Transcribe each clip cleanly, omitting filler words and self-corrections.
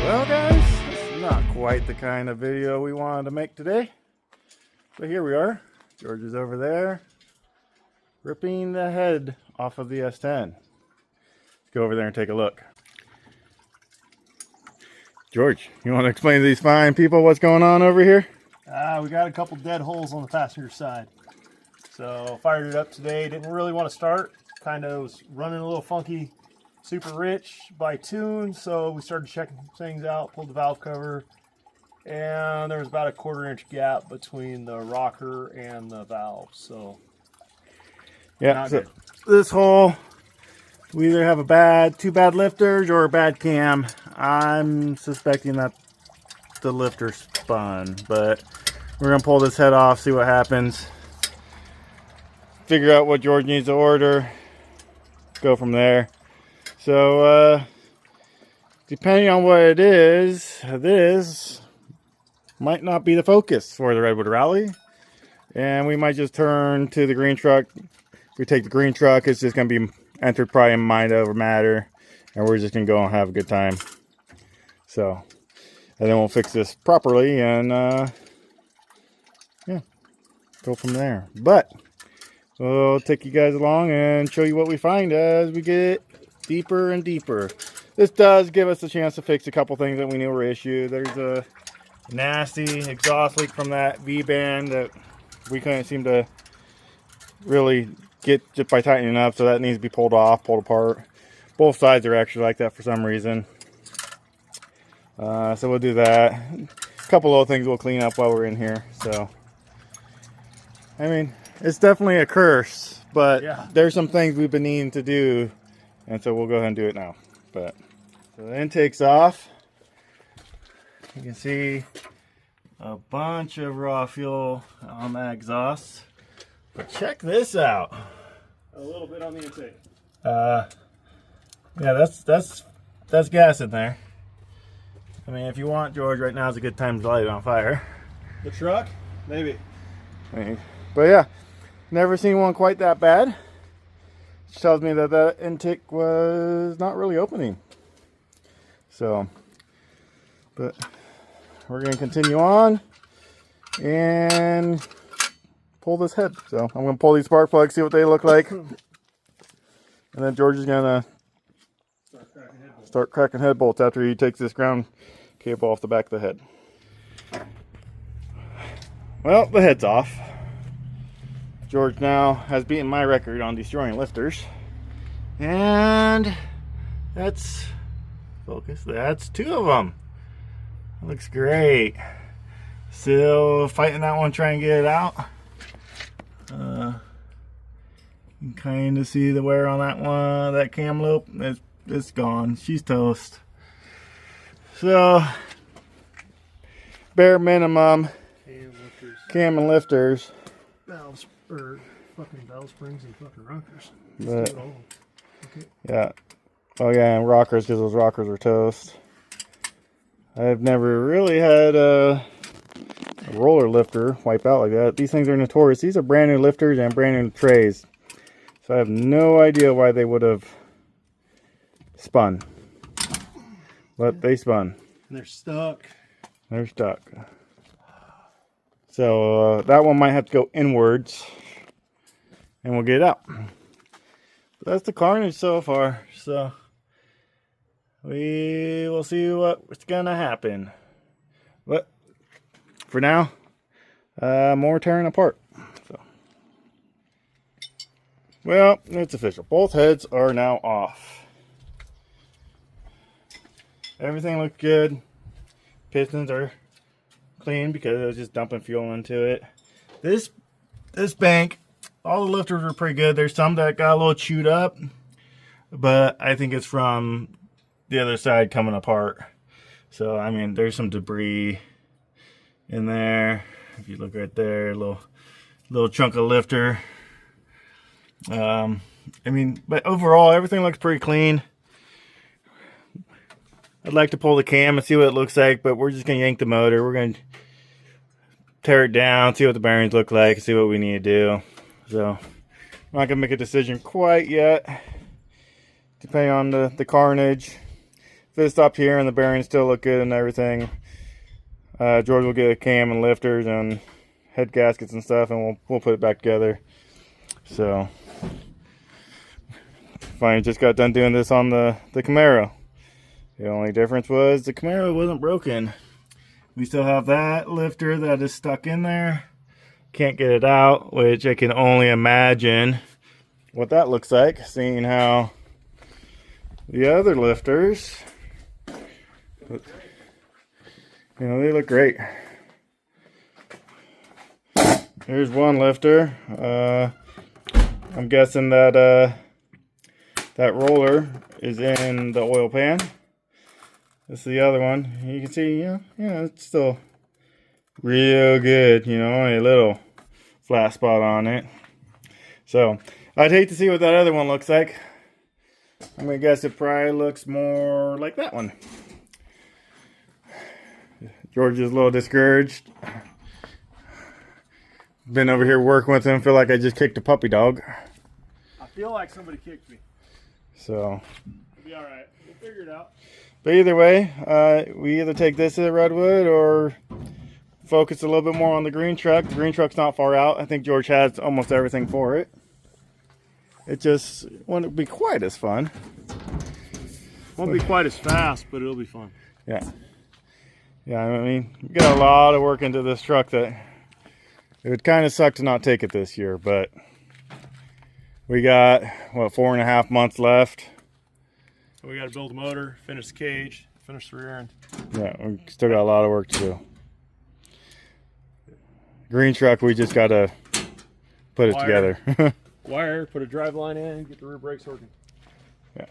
Well guys, this is not quite the kind of video we wanted to make today, but here we are. George is over there ripping the head off of the S10. Let's go over there and take a look. George, you want to explain to these fine people what's going on over here? We got a couple dead holes on the passenger side. So fired it up today, didn't really want to start. Kind of was running a little funky, super rich by tune. So we started checking things out, pulled the valve cover, and there was about a 1/4 inch gap between the rocker and the valve. So yeah, so this hole, we either have two bad lifters or a bad cam. I'm suspecting that the lifter spun, but we're gonna pull this head off, see what happens, figure out what George needs to order, go from there. So depending on what it is, this might not be the focus for the Redwood Rally, and we might just turn to the green truck. If we take the green truck, it's just going to be entered probably in mind over matter, and we're just going to go and have a good time. So, and then we'll fix this properly and yeah, go from there. But we'll take you guys along and show you what we find as we get deeper and deeper. This does give us a chance to fix a couple things that we knew were issues. There's a nasty exhaust leak from that V-band that we couldn't seem to really get just by tightening up, so that needs to be pulled off, pulled apart. Both sides are actually like that for some reason. So we'll do that. A couple little things we'll clean up while we're in here. So, I mean, it's definitely a curse, but yeah, there's some things we've been needing to do, and so we'll go ahead and do it now. But so the intake's off. You can see a bunch of raw fuel on that exhaust. But check this out. a little bit on the intake. Yeah, that's gas in there. I mean, if you want, George, right now is a good time to light it on fire. The truck? Maybe. But yeah, never seen one quite that bad. Which tells me that that intake was not really opening. So, but we're going to continue on and pull this head. So I'm going to pull these spark plugs, see what they look like. And then George is going to start cracking head bolts after he takes this ground cable off the back of the head. Well, the head's off. George now has beaten my record on destroying lifters. And that's, focus, that's 2 of them. Looks great. Still fighting that one, trying to get it out. You can kind of see the wear on that one, that cam loop. It's gone. She's toast. So, bare minimum, cam and lifters. Valves, or fucking valve springs and fucking rockers. But, okay. yeah. Oh yeah, and rockers, because those rockers are toast. I've never really had a roller lifter wipe out like that. These things are notorious. These are brand new lifters and brand new trays. So I have no idea why they would have spun. But they spun. And they're stuck. They're stuck. So that one might have to go inwards. And we'll get it out. But that's the carnage so far. So we will see what's gonna happen. But for now, more tearing apart. So, well, it's official. Both heads are now off. Everything looks good. Pistons are clean because it was just dumping fuel into it. This bank, all the lifters were pretty good. There's some that got a little chewed up, but I think it's from the other side coming apart. So I mean, there's some debris in there. If you look right there, a little chunk of lifter. I mean, but overall everything looks pretty clean. I'd like to pull the cam and see what it looks like, but we're just gonna yank the motor. We're gonna tear it down, see what the bearings look like, see what we need to do. So I'm not gonna make a decision quite yet, depending on the carnage. fit stopped here and the bearings still look good and everything. George will get a cam and lifters and head gaskets and stuff, and we'll put it back together. So, finally just got done doing this on the Camaro. The only difference was the Camaro wasn't broken. We still have that lifter that is stuck in there. Can't get it out, which I can only imagine what that looks like, seeing how the other lifters, you know, they look great. Here's one lifter. I'm guessing that that roller is in the oil pan. This is the other one. You can see, yeah, it's still real good. You know, only a little flat spot on it. So I'd hate to see what that other one looks like. I'm gonna guess it probably looks more like that one. George is a little discouraged. Been over here working with him. Feel like I just kicked a puppy dog. I feel like somebody kicked me. So It'll be all right. We'll figure it out. But either way, we either take this to Redwood or focus a little bit more on the green truck. The green truck's not far out. I think George has almost everything for it. It just won't be quite as fun. Won't be quite as fast, but it'll be fun. Yeah. Yeah, I mean, we got a lot of work into this truck that it would kind of suck to not take it this year, but we got, what, 4.5 months left. We got to build a motor, finish the cage, finish the rear end. Yeah, we still got a lot of work to do. Green truck, we just got to put it together. Wire, put a drive line in, get the rear brakes working. Yeah.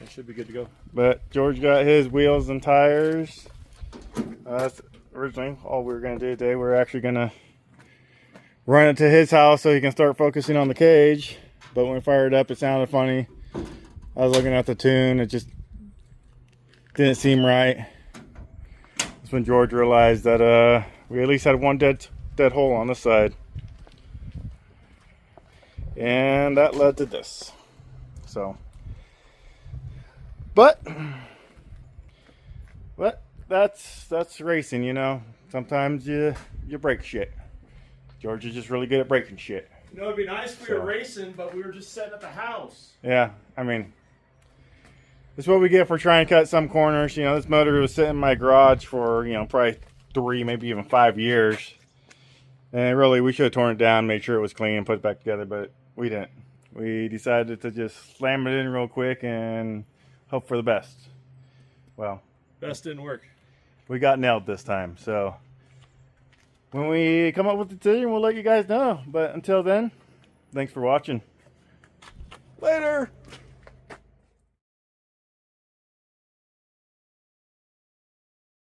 It should be good to go. But George got his wheels and tires. That's originally all we were going to do today. We're actually going to run it to his house so he can start focusing on the cage. But when we fired it up, it sounded funny. I was looking at the tune. It just didn't seem right. That's when George realized that we at least had one dead hole on this side. And that led to this. So, but that's racing, you know. Sometimes you break shit. George is just really good at breaking shit. You know, it'd be nice if we were racing, but we were just sitting at the house. Yeah, I mean, this is what we get for trying to cut some corners. You know, this motor was sitting in my garage for, you know, probably 3, maybe even 5 years. And really, we should have torn it down, made sure it was clean, and put it back together, but we didn't. We decided to just slam it in real quick and hope for the best. Well, Best didn't work. we got nailed this time, so when we come up with the decision, we'll let you guys know. But until then, thanks for watching. Later!